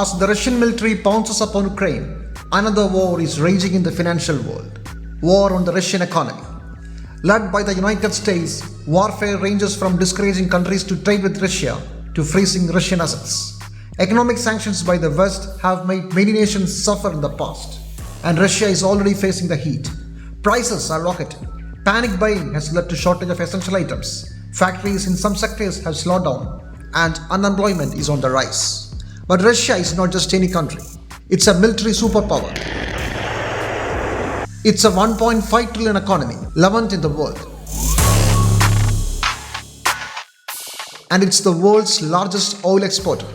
As the Russian military pounces upon Ukraine, another war is raging in the financial world. War on the Russian economy. Led by the United States, warfare ranges from discouraging countries to trade with Russia to freezing Russian assets. Economic sanctions by the West have made many nations suffer in the past, and Russia is already facing the heat. Prices are rocketing. Panic buying has led to shortage of essential items. Factories in some sectors have slowed down, and unemployment is on the rise. But Russia is not just any country. It's a military superpower. It's a 1.5 trillion economy, 11th in the world. And it's the world's largest oil exporter.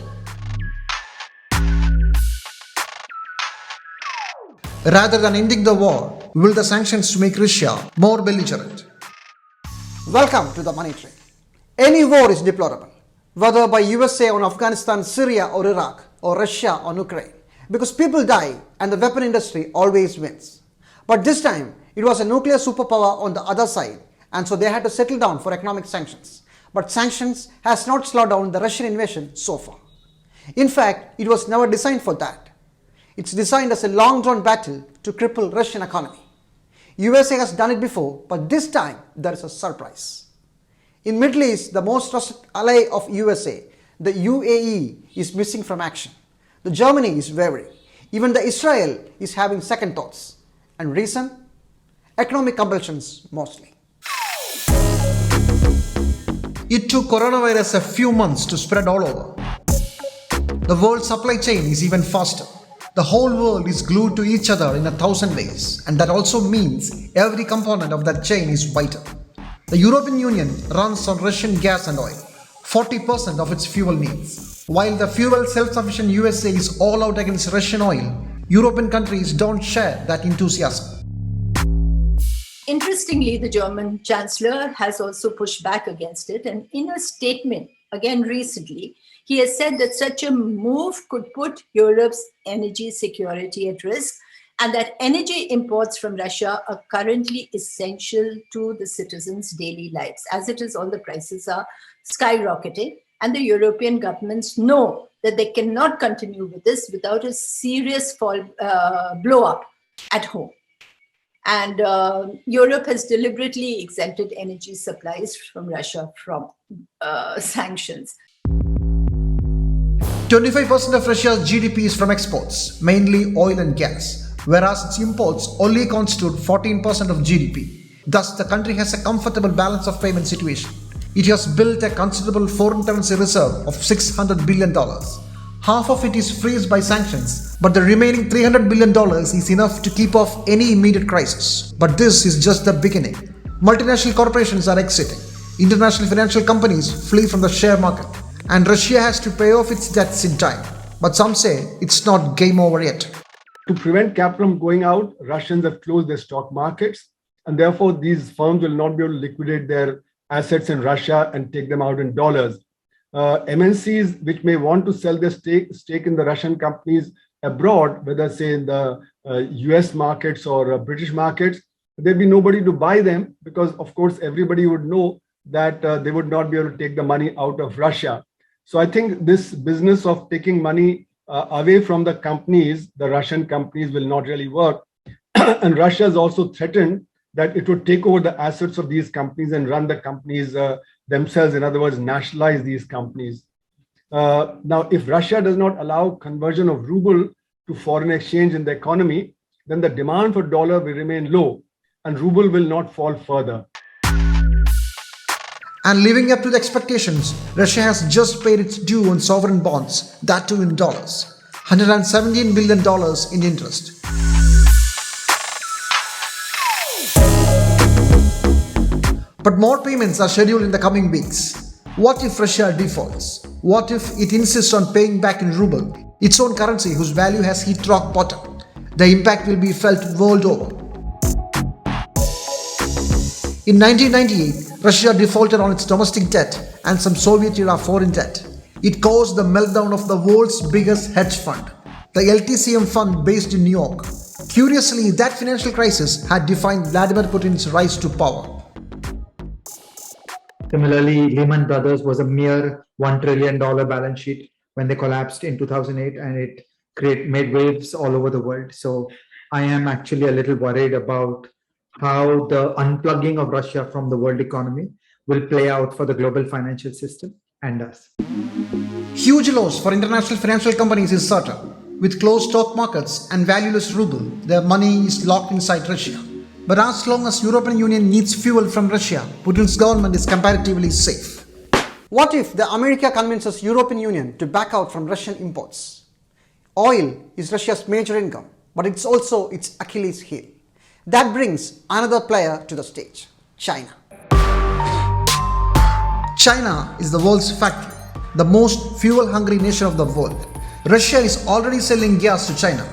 Rather than ending the war, will the sanctions make Russia more belligerent? Welcome to the Money Train. Any war is deplorable, whether by USA on Afghanistan, Syria or Iraq, or Russia on Ukraine, because people die and the weapon industry always wins. But this time, it was a nuclear superpower on the other side, and so they had to settle down for economic sanctions. But sanctions has not slowed down the Russian invasion so far. In fact, it was never designed for that. It's designed as a long-drawn battle to cripple Russian economy. USA has done it before, but this time there is a surprise. In Middle East, the most trusted ally of USA, the UAE, is missing from action. The Germany is wavering. Even the Israel is having second thoughts. And reason? Economic compulsions mostly. It took coronavirus a few months to spread all over. The world supply chain is even faster. The whole world is glued to each other in 1,000 ways, and that also means every component of that chain is vital. The European Union runs on Russian gas and oil, 40% of its fuel needs. While the fuel self-sufficient USA is all out against Russian oil, European countries don't share that enthusiasm. Interestingly, the German Chancellor has also pushed back against it, and in a statement, again recently, he has said that such a move could put Europe's energy security at risk, and that energy imports from Russia are currently essential to the citizens' daily lives. As it is, all the prices are skyrocketing, and the European governments know that they cannot continue with this without a serious blow-up at home. And Europe has deliberately exempted energy supplies from Russia from sanctions. 25% of Russia's GDP is from exports, mainly oil and gas, whereas its imports only constitute 14% of GDP. Thus, the country has a comfortable balance of payment situation. It has built a considerable foreign currency reserve of $600 billion. Half of it is freezed by sanctions, but the remaining $300 billion is enough to keep off any immediate crisis. But this is just the beginning. Multinational corporations are exiting. International financial companies flee from the share market. And Russia has to pay off its debts in time. But some say it's not game over yet. To prevent capital from going out, Russians have closed their stock markets, and therefore these firms will not be able to liquidate their assets in Russia and take them out in dollars. MNCs which may want to sell their stake in the Russian companies abroad, whether say in the US markets or British markets, there'd be nobody to buy them because, of course, everybody would know that they would not be able to take the money out of Russia. So I think this business of taking money away from the companies, the Russian companies, will not really work. And Russia has also threatened that it would take over the assets of these companies and run the companies themselves, in other words, nationalize these companies. Now, if Russia does not allow conversion of ruble to foreign exchange in the economy, then the demand for dollar will remain low and ruble will not fall further. And living up to the expectations, Russia has just paid its due on sovereign bonds, that too in dollars, $117 billion in interest. But more payments are scheduled in the coming weeks. What if Russia defaults? What if it insists on paying back in ruble, its own currency whose value has hit rock bottom? The impact will be felt world over. In 1998, Russia defaulted on its domestic debt and some Soviet-era foreign debt. It caused the meltdown of the world's biggest hedge fund, the LTCM fund based in New York. Curiously, that financial crisis had defined Vladimir Putin's rise to power. Similarly, Lehman Brothers was a mere $1 trillion balance sheet, when they collapsed in 2008, and it made waves all over the world. So I am actually a little worried about how the unplugging of Russia from the world economy will play out for the global financial system and us. Huge loss for international financial companies is certain. With closed stock markets and valueless ruble, their money is locked inside Russia. But as long as European Union needs fuel from Russia, Putin's government is comparatively safe. What if the America convinces European Union to back out from Russian imports? Oil is Russia's major income, but it's also its Achilles heel. That brings another player to the stage, China. China is the world's factory, the most fuel-hungry nation of the world. Russia is already selling gas to China.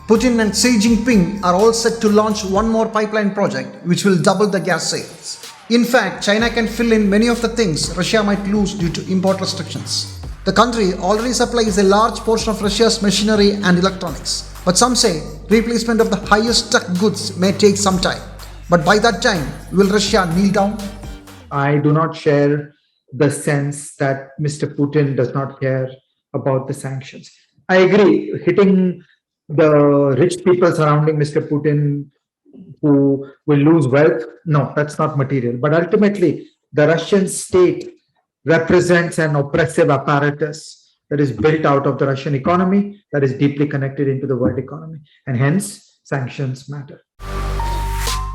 Putin and Xi Jinping are all set to launch one more pipeline project which will double the gas sales. In fact, China can fill in many of the things Russia might lose due to import restrictions. The country already supplies a large portion of Russia's machinery and electronics. But some say replacement of the highest tech goods may take some time. But by that time, will Russia kneel down? I do not share the sense that Mr. Putin does not care about the sanctions. I agree, hitting the rich people surrounding Mr. Putin who will lose wealth, no, that's not material. But ultimately, the Russian state represents an oppressive apparatus that is built out of the Russian economy, that is deeply connected into the world economy, and hence sanctions matter.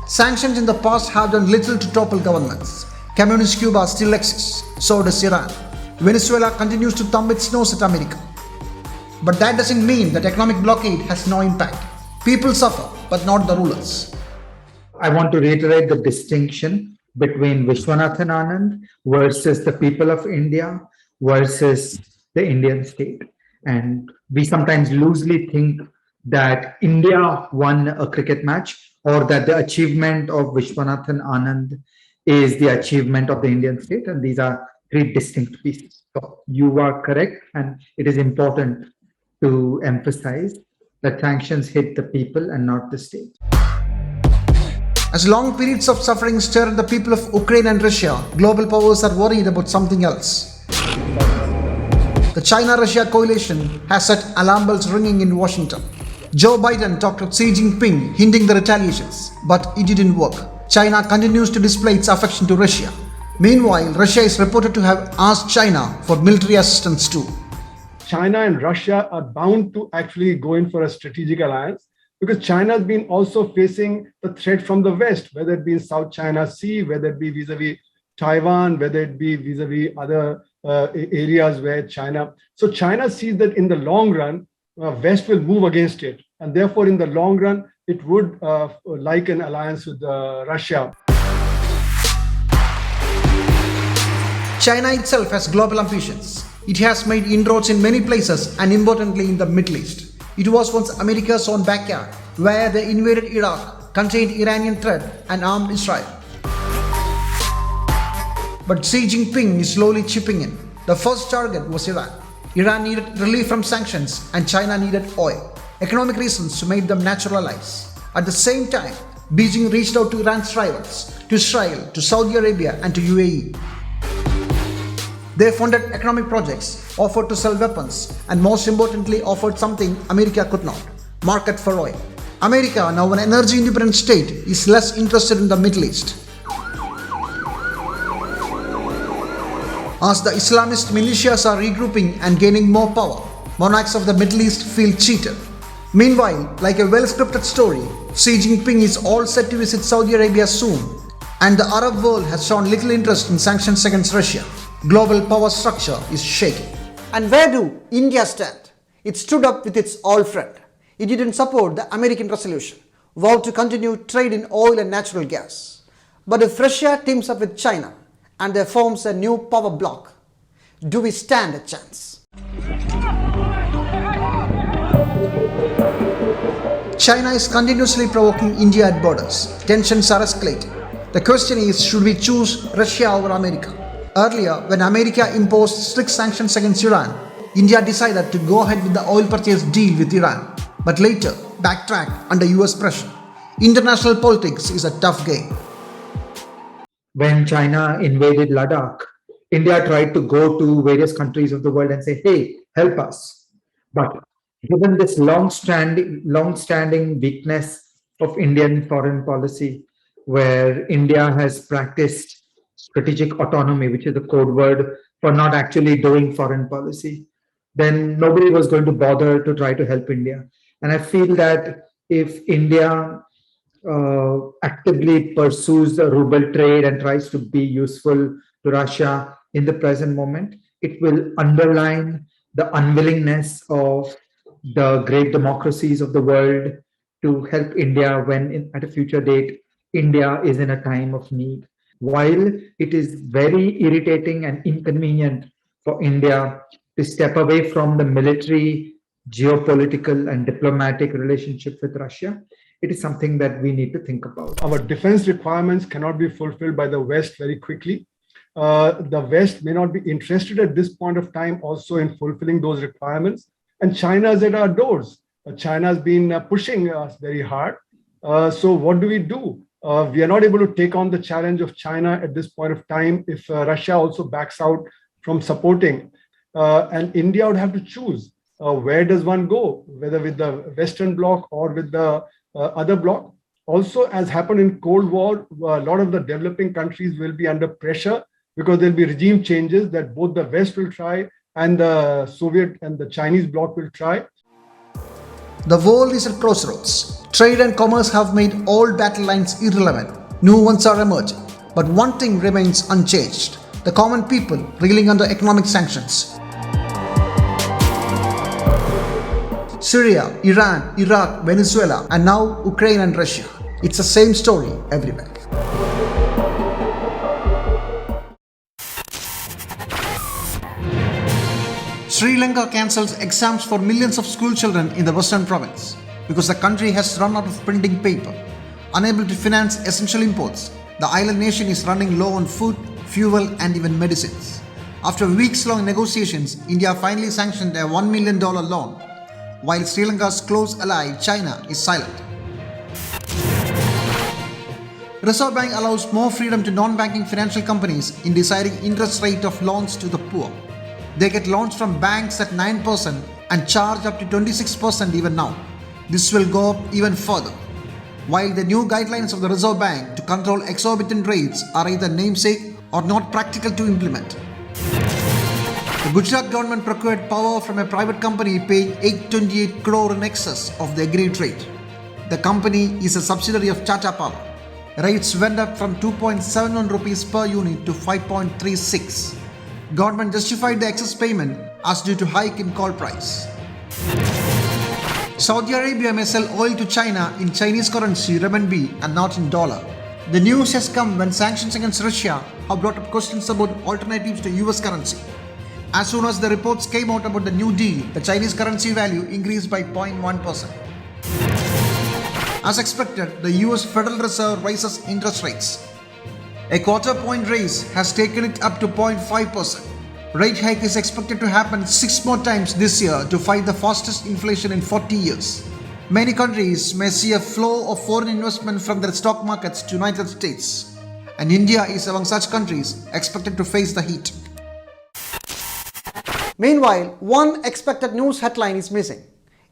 Sanctions in the past have done little to topple governments. Communist Cuba still exists, so does Iran. Venezuela continues to thumb its nose at America. But that doesn't mean that economic blockade has no impact. People suffer, but not the rulers. I want to reiterate the distinction between Vishwanathan Anand versus the people of India versus the Indian state. And we sometimes loosely think that India won a cricket match or that the achievement of Vishwanathan Anand is the achievement of the Indian state. And these are three distinct pieces. So you are correct. And it is important to emphasize that sanctions hit the people and not the state. As long periods of suffering stare at the people of Ukraine and Russia, global powers are worried about something else. The China-Russia coalition has set alarm bells ringing in Washington. Joe Biden talked to Xi Jinping, hinting the retaliations, but it didn't work. China continues to display its affection to Russia. Meanwhile, Russia is reported to have asked China for military assistance too. China and Russia are bound to actually go in for a strategic alliance because China has been also facing the threat from the West, whether it be in South China Sea, whether it be vis-a-vis Taiwan, whether it be vis-a-vis other areas where China. So China sees that in the long run, West will move against it. And therefore, in the long run, it would like an alliance with Russia. China itself has global ambitions. It has made inroads in many places and importantly in the Middle East. It was once America's own backyard, where they invaded Iraq, contained Iranian threat and armed Israel. But Xi Jinping is slowly chipping in. The first target was Iran. Iran needed relief from sanctions and China needed oil. Economic reasons made them natural allies. At the same time, Beijing reached out to Iran's rivals, to Israel, to Saudi Arabia and to UAE. They funded economic projects, offered to sell weapons, and most importantly offered something America could not, market for oil. America, now an energy independent state, is less interested in the Middle East. As the Islamist militias are regrouping and gaining more power, monarchs of the Middle East feel cheated. Meanwhile, like a well-scripted story, Xi Jinping is all set to visit Saudi Arabia soon, and the Arab world has shown little interest in sanctions against Russia. Global power structure is shaking. And where do India stand? It stood up with its old friend. It didn't support the American resolution, vowed to continue trade in oil and natural gas. But if Russia teams up with China and there forms a new power bloc, do we stand a chance? China is continuously provoking India at borders. Tensions are escalating. The question is, should we choose Russia over America? Earlier, when America imposed strict sanctions against Iran, India decided to go ahead with the oil purchase deal with Iran, but later backtracked under US pressure. International politics is a tough game. When China invaded Ladakh, India tried to go to various countries of the world and say, hey, help us. But given this long-standing weakness of Indian foreign policy, where India has practiced strategic autonomy, which is the code word for not actually doing foreign policy, then nobody was going to bother to try to help India. And I feel that if India actively pursues the ruble trade and tries to be useful to Russia in the present moment, it will underline the unwillingness of the great democracies of the world to help India when, at a future date, India is in a time of need. While it is very irritating and inconvenient for India to step away from the military, geopolitical, and diplomatic relationship with Russia, it is something that we need to think about. Our defense requirements cannot be fulfilled by the West very quickly. The West may not be interested at this point of time also in fulfilling those requirements. And China is at our doors. China has been pushing us very hard. So what do? We are not able to take on the challenge of China at this point of time if Russia also backs out from supporting. And India would have to choose where does one go, whether with the Western bloc or with the other bloc. Also, as happened in Cold War, a lot of the developing countries will be under pressure because there'll be regime changes that both the West will try and the Soviet and the Chinese bloc will try. The world is at crossroads. Trade and commerce have made old battle lines irrelevant. New ones are emerging. But one thing remains unchanged: the common people reeling under economic sanctions. Syria, Iran, Iraq, Venezuela, and now Ukraine and Russia. It's the same story everywhere. Sri Lanka cancels exams for millions of school children in the western province because the country has run out of printing paper. Unable to finance essential imports, the island nation is running low on food, fuel, and even medicines. After weeks-long negotiations, India finally sanctioned a $1 million loan, while Sri Lanka's close ally China is silent. Reserve Bank allows more freedom to non-banking financial companies in deciding interest rate of loans to the poor. They get loans from banks at 9% and charge up to 26% even now. This will go up even further. While the new guidelines of the Reserve Bank to control exorbitant rates are either namesake or not practical to implement. The Gujarat government procured power from a private company paying 828 crore in excess of the agreed rate. The company is a subsidiary of Tata Power. Rates went up from 2.71 rupees per unit to 5.36. Government justified the excess payment as due to hike in coal price. Saudi Arabia may sell oil to China in Chinese currency renminbi and not in dollar. The news has come when sanctions against Russia have brought up questions about alternatives to US currency. As soon as the reports came out about the new deal, the Chinese currency value increased by 0.1%. As expected, the US Federal Reserve raises interest rates. A quarter-point raise has taken it up to 0.5%. Rate hike is expected to happen 6 more times this year to fight the fastest inflation in 40 years. Many countries may see a flow of foreign investment from their stock markets to United States, and India is among such countries expected to face the heat. Meanwhile, one expected news headline is missing.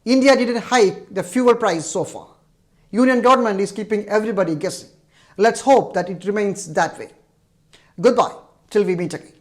India didn't hike the fuel price so far. Union government is keeping everybody guessing. Let's hope that it remains that way. Goodbye till we meet again.